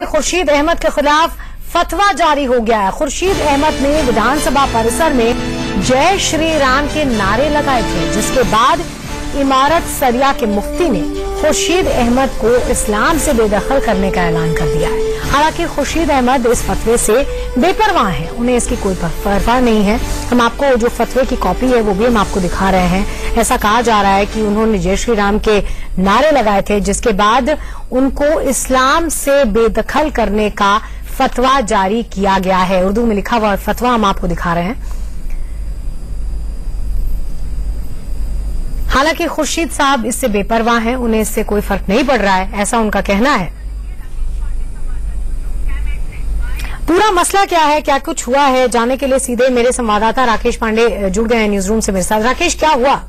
खुर्शीद अहमद के खिलाफ फतवा जारी हो गया है। खुर्शीद अहमद ने विधानसभा परिसर में जय श्री राम के नारे लगाए थे, जिसके बाद इमारत सरिया के मुफ्ती ने खुर्शीद अहमद को इस्लाम से बेदखल करने का ऐलान कर दिया है। हालांकि खुर्शीद अहमद इस फतवे से बेपरवाह हैं, उन्हें इसकी कोई परवाह नहीं है। हम आपको जो फतवे की कॉपी है वो भी हम आपको दिखा रहे हैं। ऐसा कहा जा रहा है कि उन्होंने जय श्री राम के नारे लगाए थे, जिसके बाद उनको इस्लाम से बेदखल करने का फतवा जारी किया गया है। उर्दू में लिखा हुआ फतवा हम आपको दिखा रहे हैं। हालांकि खुर्शीद साहब इससे बेपरवाह हैं, उन्हें इससे कोई फर्क नहीं पड़ रहा है, ऐसा उनका कहना है। पूरा मसला क्या है, क्या कुछ हुआ है, जानने के लिए सीधे मेरे संवाददाता राकेश पांडे जुड़ गए हैं न्यूज रूम से मेरे साथ। राकेश, क्या हुआ?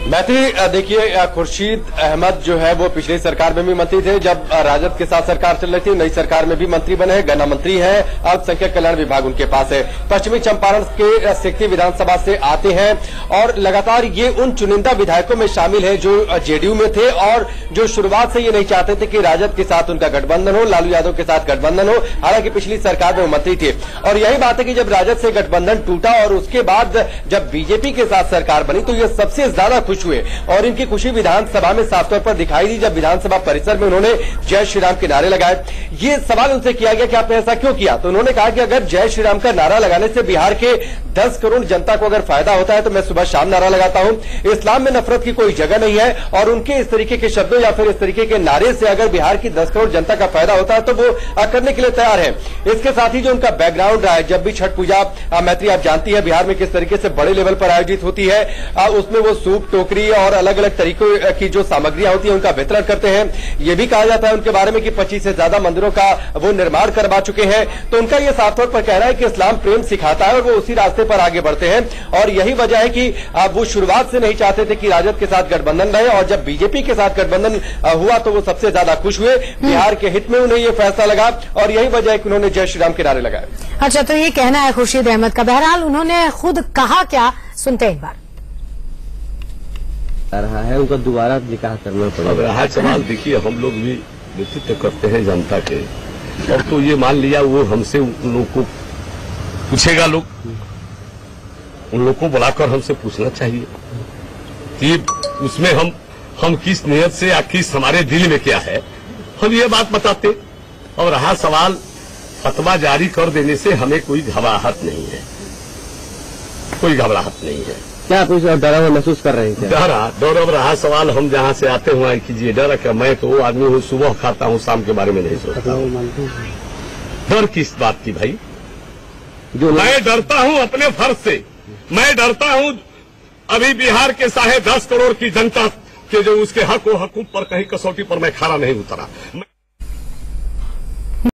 मैत्री, देखिए, खुर्शीद अहमद जो है वो पिछली सरकार में भी मंत्री थे, जब राजद के साथ सरकार चल रही थी। नई सरकार में भी मंत्री बने हैं, गन्ना मंत्री हैं, अल्पसंख्यक कल्याण विभाग उनके पास है। पश्चिमी चंपारण के सिकटी विधानसभा से आते हैं और लगातार ये उन चुनिंदा विधायकों में शामिल है जो जेडीयू में थे और जो शुरुआत से ये नहीं चाहते थे कि राजद के साथ उनका गठबंधन हो, लालू यादव के साथ गठबंधन हो। हालांकि पिछली सरकार में वो मंत्री थे और यही बात है कि जब राजद से गठबंधन टूटा और उसके बाद जब बीजेपी के साथ सरकार बनी तो ये सबसे ज्यादा खुश हुए और इनकी खुशी विधानसभा में साफ तौर पर दिखाई दी जब विधानसभा परिसर में उन्होंने जय श्री राम के नारे लगाए। ये सवाल उनसे किया गया कि आपने ऐसा क्यों किया, तो उन्होंने कहा कि अगर जय श्री राम का नारा लगाने से बिहार के 10 करोड़ जनता को अगर फायदा होता है तो मैं सुबह शाम नारा लगाता हूं। इस्लाम में नफरत की कोई जगह नहीं है और उनके इस तरीके के शब्दों या फिर इस तरीके के नारे से अगर बिहार की 10 करोड़ जनता का फायदा होता है तो वो करने के लिए तैयार है। इसके साथ ही जो उनका बैकग्राउंड रहा है, जब भी छठ पूजा मैत्री आप जानती है बिहार में किस तरीके से बड़े लेवल पर आयोजित होती है, उसमें वो सूप टोकरी और अलग अलग तरीकों की जो सामग्रियां होती है उनका वितरण करते हैं। ये भी कहा जाता है उनके बारे में कि 25 से ज्यादा मंदिरों का वो निर्माण करवा चुके हैं। तो उनका ये साफ तौर पर कहना है कि इस्लाम प्रेम सिखाता है और वो उसी रास्ते पर आगे बढ़ते हैं और यही वजह है कि वो शुरुआत से नहीं चाहते थे कि राजद के साथ गठबंधन रहे और जब बीजेपी के साथ गठबंधन हुआ तो वो सबसे ज्यादा खुश हुए। बिहार के हित में उन्हें ये फैसला लगा और यही वजह है कि उन्होंने जय श्री राम के नारे लगाए। अच्छा, तो ये कहना है खुर्शीद अहमद का। बहरहाल उन्होंने खुद कहा क्या, सुनते हैं एक बार। रहा है उनका दोबारा निकाह करना पड़ेगा। रहा सवाल, देखिए हम लोग भी नेतृत्व करते हैं जनता के, और तो ये मान लिया वो हमसे उन लोगों को पूछेगा, लोग उन लोगों को बुलाकर हमसे पूछना चाहिए कि उसमें हम किस नियत से या किस हमारे दिल में क्या है, हम ये बात बताते। और रहा सवाल फतवा जारी कर देने से हमें कोई घबराहट नहीं है, कोई घबराहट नहीं है। क्या कुछ डरा हुआ महसूस कर रहे हैं? डर अब रहा सवाल, हम जहाँ से आते हुए कीजिए डर क्या, मैं तो वो आदमी हूँ सुबह खाता हूँ शाम के बारे में नहीं सोचता हूँ। डर किस बात की भाई? जो मैं डरता हूँ अपने फर्ज से, मैं डरता हूँ अभी बिहार के 10.5 करोड़ की जनता के जो उसके हक व हकूक पर कहीं कसौटी पर मैं खड़ा नहीं उतरा।